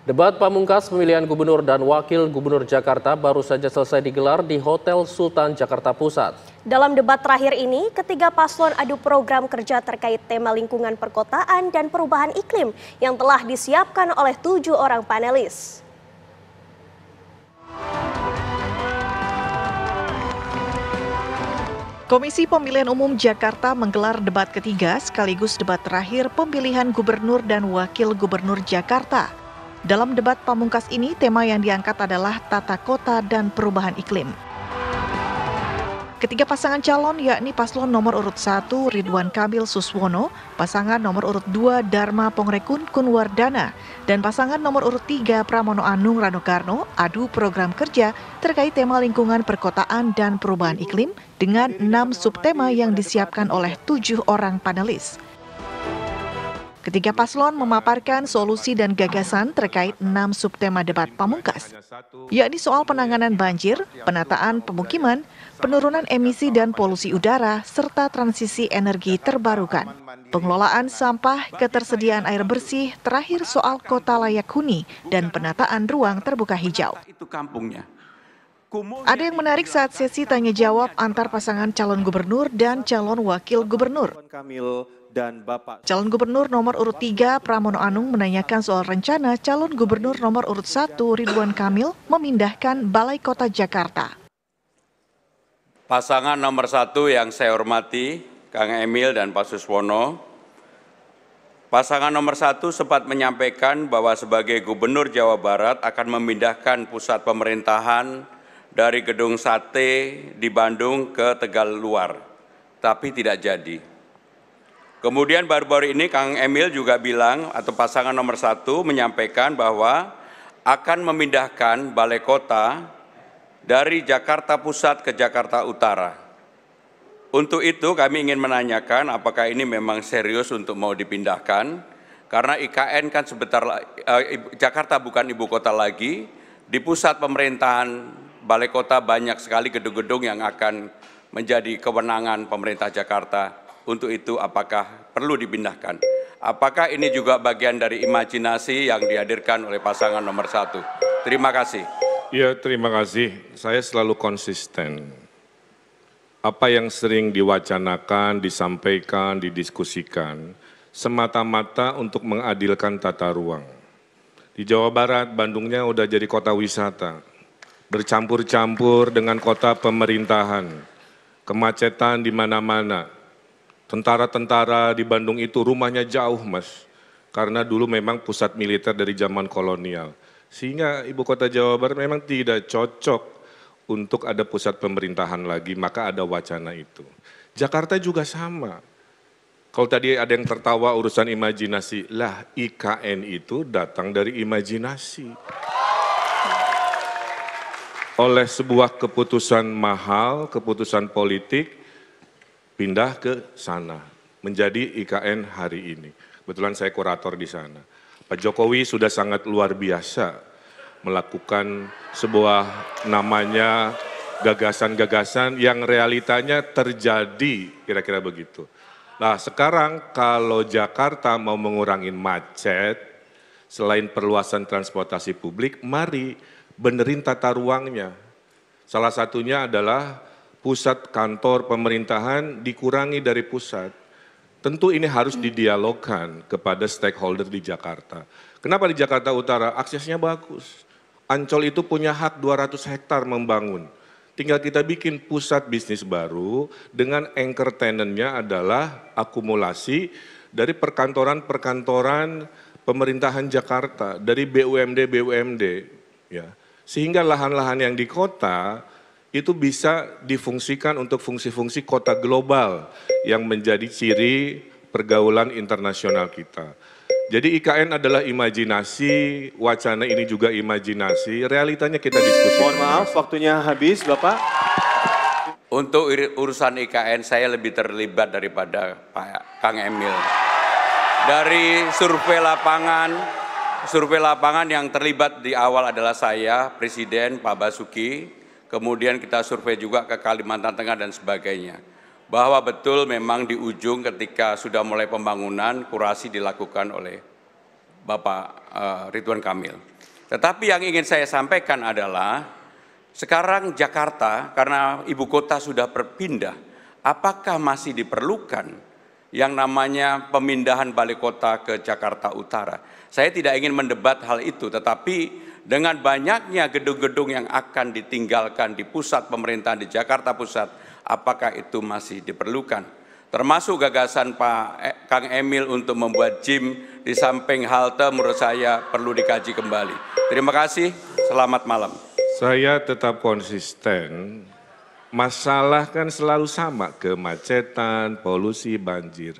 Debat pamungkas pemilihan gubernur dan wakil gubernur Jakarta baru saja selesai digelar di Hotel Sultan Jakarta Pusat. Dalam debat terakhir ini, ketiga paslon adu program kerja terkait tema lingkungan perkotaan dan perubahan iklim yang telah disiapkan oleh 7 orang panelis. Komisi Pemilihan Umum Jakarta menggelar debat ketiga sekaligus debat terakhir pemilihan gubernur dan wakil gubernur Jakarta. Dalam debat pamungkas ini, tema yang diangkat adalah tata kota dan perubahan iklim. Ketiga pasangan calon yakni paslon nomor urut 1 Ridwan Kamil Suswono, pasangan nomor urut 2 Dharma Pongrekun Kunwardana, dan pasangan nomor urut 3 Pramono Anung Ranokarno adu program kerja terkait tema lingkungan perkotaan dan perubahan iklim dengan 6 subtema yang disiapkan oleh 7 orang panelis. Ketiga paslon memaparkan solusi dan gagasan terkait 6 subtema debat pamungkas, yakni soal penanganan banjir, penataan pemukiman, penurunan emisi dan polusi udara, serta transisi energi terbarukan, pengelolaan sampah, ketersediaan air bersih, terakhir soal kota layak huni, dan penataan ruang terbuka hijau. Ada yang menarik saat sesi tanya-jawab antar pasangan calon gubernur dan calon wakil gubernur. Calon gubernur nomor urut 3 Pramono Anung menanyakan soal rencana calon gubernur nomor urut 1 Ridwan Kamil memindahkan Balai Kota Jakarta. Pasangan nomor 1 yang saya hormati, Kang Emil dan Pak Suswono. Pasangan nomor 1 sempat menyampaikan bahwa sebagai Gubernur Jawa Barat akan memindahkan pusat pemerintahan dari Gedung Sate di Bandung ke Tegal Luar, tapi tidak jadi. Kemudian baru-baru ini Kang Emil juga bilang, atau pasangan nomor 1 menyampaikan bahwa akan memindahkan Balai Kota dari Jakarta Pusat ke Jakarta Utara. Untuk itu kami ingin menanyakan apakah ini memang serius untuk mau dipindahkan, karena IKN kan Jakarta bukan ibu kota lagi, di pusat pemerintahan Balai Kota banyak sekali gedung-gedung yang akan menjadi kewenangan pemerintah Jakarta. Untuk itu apakah perlu dipindahkan? Apakah ini juga bagian dari imajinasi yang dihadirkan oleh pasangan nomor 1? Terima kasih. Ya, terima kasih. Saya selalu konsisten. Apa yang sering diwacanakan, disampaikan, didiskusikan, semata-mata untuk mengadilkan tata ruang. Di Jawa Barat, Bandungnya udah jadi kota wisata, bercampur-campur dengan kota pemerintahan, kemacetan di mana-mana. Tentara-tentara di Bandung itu rumahnya jauh, Mas, karena dulu memang pusat militer dari zaman kolonial. Sehingga ibu kota Jawa Barat memang tidak cocok untuk ada pusat pemerintahan lagi, maka ada wacana itu. Jakarta juga sama. Kalau tadi ada yang tertawa urusan imajinasi, lah IKN itu datang dari imajinasi. Oleh sebuah keputusan mahal, keputusan politik, pindah ke sana, menjadi IKN hari ini. Kebetulan saya kurator di sana. Pak Jokowi sudah sangat luar biasa melakukan sebuah namanya gagasan-gagasan yang realitanya terjadi, kira-kira begitu. Nah sekarang kalau Jakarta mau mengurangi macet, selain perluasan transportasi publik, mari benerin tata ruangnya. Salah satunya adalah pusat kantor pemerintahan dikurangi dari pusat. Tentu ini harus didialogkan kepada stakeholder di Jakarta. Kenapa di Jakarta Utara? Aksesnya bagus. Ancol itu punya hak 200 hektar membangun. Tinggal kita bikin pusat bisnis baru dengan anchor tenant-nya adalah akumulasi dari perkantoran-perkantoran pemerintahan Jakarta, dari BUMD, ya. Sehingga lahan-lahan yang di kota itu bisa difungsikan untuk fungsi-fungsi kota global yang menjadi ciri pergaulan internasional kita. Jadi IKN adalah imajinasi, wacana ini juga imajinasi, realitanya kita diskusikan. Mohon maaf, waktunya habis, Bapak. Untuk urusan IKN saya lebih terlibat daripada Pak Kang Emil. Dari survei lapangan yang terlibat di awal adalah saya, Presiden, Pak Basuki. Kemudian kita survei juga ke Kalimantan Tengah dan sebagainya. Bahwa betul memang di ujung ketika sudah mulai pembangunan, kurasi dilakukan oleh Bapak Ridwan Kamil. Tetapi yang ingin saya sampaikan adalah sekarang Jakarta karena ibu kota sudah berpindah, apakah masih diperlukan yang namanya pemindahan balai kota ke Jakarta Utara? Saya tidak ingin mendebat hal itu, tetapi dengan banyaknya gedung-gedung yang akan ditinggalkan di pusat pemerintahan di Jakarta Pusat, apakah itu masih diperlukan? Termasuk gagasan Pak Kang Emil untuk membuat gym di samping halte menurut saya perlu dikaji kembali. Terima kasih, selamat malam. Saya tetap konsisten, masalah kan selalu sama, kemacetan, polusi, banjir.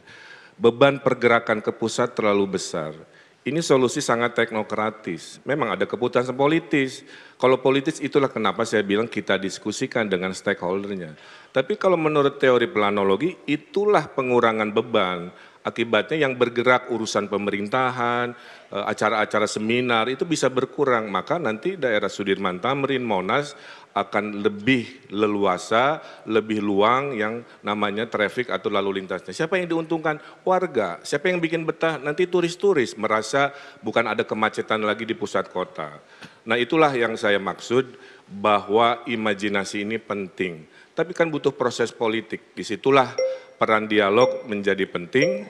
Beban pergerakan ke pusat terlalu besar. Ini solusi sangat teknokratis, memang ada keputusan politis. Kalau politis itulah kenapa saya bilang kita diskusikan dengan stakeholdernya. Tapi kalau menurut teori planologi itulah pengurangan beban. Akibatnya yang bergerak urusan pemerintahan, acara-acara seminar itu bisa berkurang. Maka nanti daerah Sudirman Tamrin, Monas akan lebih leluasa, lebih luang yang namanya traffic atau lalu lintasnya. Siapa yang diuntungkan? Warga. Siapa yang bikin betah? Nanti turis-turis merasa bukan ada kemacetan lagi di pusat kota. Nah itulah yang saya maksud bahwa imajinasi ini penting. Tapi kan butuh proses politik. Disitulah peran dialog menjadi penting,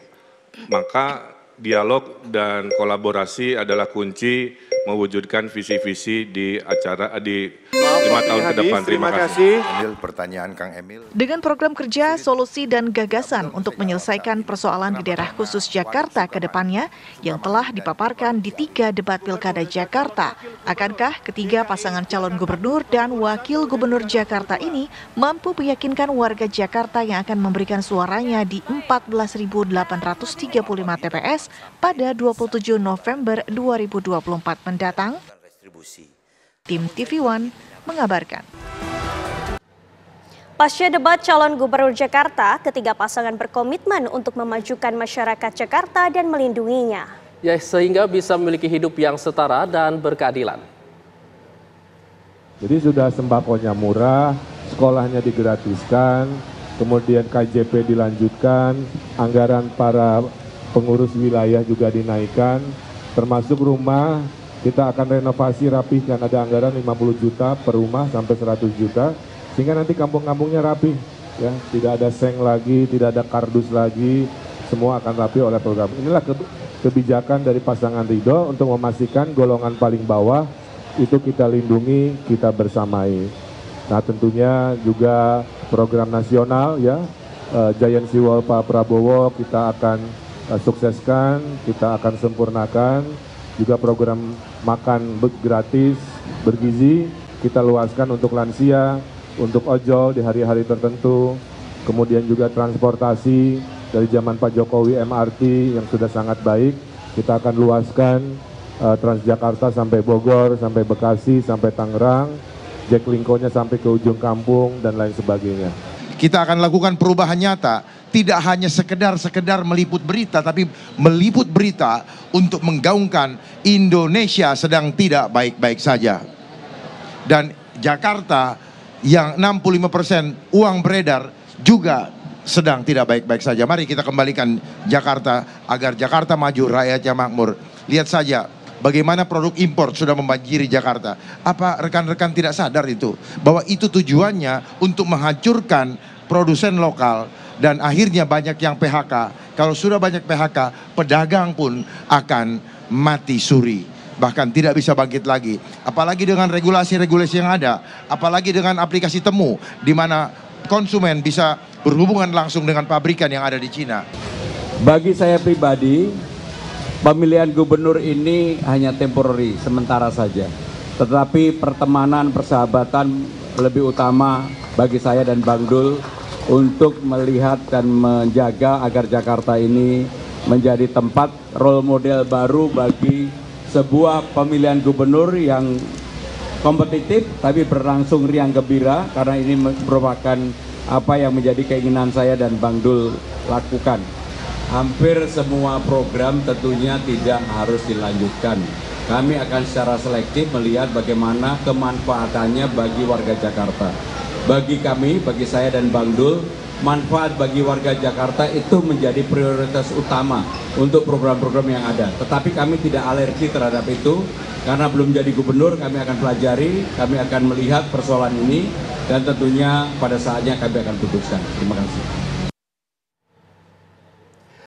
maka dialog dan kolaborasi adalah kunci mewujudkan visi-visi di acara di 5 tahun ke depan. Terima kasih. Pertanyaan Kang Emil. Dengan program kerja, solusi, dan gagasan untuk menyelesaikan persoalan di daerah khusus Jakarta ke depannya yang telah dipaparkan di 3 debat Pilkada Jakarta, akankah ketiga pasangan calon gubernur dan wakil gubernur Jakarta ini mampu meyakinkan warga Jakarta yang akan memberikan suaranya di 14.835 TPS pada 27 November 2024 mendatang? Tim TV One mengabarkan. Pasca debat calon gubernur Jakarta, ketiga pasangan berkomitmen untuk memajukan masyarakat Jakarta dan melindunginya. Ya, sehingga bisa memiliki hidup yang setara dan berkeadilan. Jadi sudah sembakonya murah, sekolahnya digratiskan, kemudian KJP dilanjutkan, anggaran para pengurus wilayah juga dinaikkan, termasuk rumah. Kita akan renovasi rapihkan, ada anggaran 50 juta per rumah sampai 100 juta, sehingga nanti kampung-kampungnya rapih, ya, tidak ada seng lagi, tidak ada kardus lagi, semua akan rapi oleh program. Inilah kebijakan dari pasangan Ridho untuk memastikan golongan paling bawah itu kita lindungi, kita bersamai. Nah tentunya juga program nasional ya, Giant Sea Pak Prabowo kita akan sukseskan, kita akan sempurnakan. Juga program makan gratis, bergizi, kita luaskan untuk lansia, untuk ojol di hari-hari tertentu. Kemudian juga transportasi dari zaman Pak Jokowi MRT yang sudah sangat baik, kita akan luaskan Transjakarta sampai Bogor, sampai Bekasi, sampai Tangerang, Jaklingko-nya sampai ke ujung kampung, dan lain sebagainya. Kita akan lakukan perubahan nyata, tidak hanya sekedar meliput berita, tapi meliput berita untuk menggaungkan Indonesia sedang tidak baik-baik saja. Dan Jakarta yang 65% uang beredar juga sedang tidak baik-baik saja. Mari kita kembalikan Jakarta agar Jakarta maju, rakyatnya makmur. Lihat saja bagaimana produk impor sudah membanjiri Jakarta. Apa rekan-rekan tidak sadar itu? Bahwa itu tujuannya untuk menghancurkan produsen lokal dan akhirnya banyak yang PHK. Kalau sudah banyak PHK, pedagang pun akan mati suri. Bahkan tidak bisa bangkit lagi. Apalagi dengan regulasi-regulasi yang ada. Apalagi dengan aplikasi temu di mana konsumen bisa berhubungan langsung dengan pabrikan yang ada di Cina. Bagi saya pribadi, pemilihan gubernur ini hanya temporary, sementara saja. Tetapi pertemanan, persahabatan lebih utama bagi saya dan Bang Dul untuk melihat dan menjaga agar Jakarta ini menjadi tempat role model baru bagi sebuah pemilihan gubernur yang kompetitif tapi berlangsung riang gembira, karena ini merupakan apa yang menjadi keinginan saya dan Bang Dul lakukan. Hampir semua program tentunya tidak harus dilanjutkan. Kami akan secara selektif melihat bagaimana kemanfaatannya bagi warga Jakarta. Bagi kami, bagi saya dan Bang Dul, manfaat bagi warga Jakarta itu menjadi prioritas utama untuk program-program yang ada. Tetapi kami tidak alergi terhadap itu, karena belum jadi gubernur kami akan pelajari, kami akan melihat persoalan ini, dan tentunya pada saatnya kami akan putuskan. Terima kasih.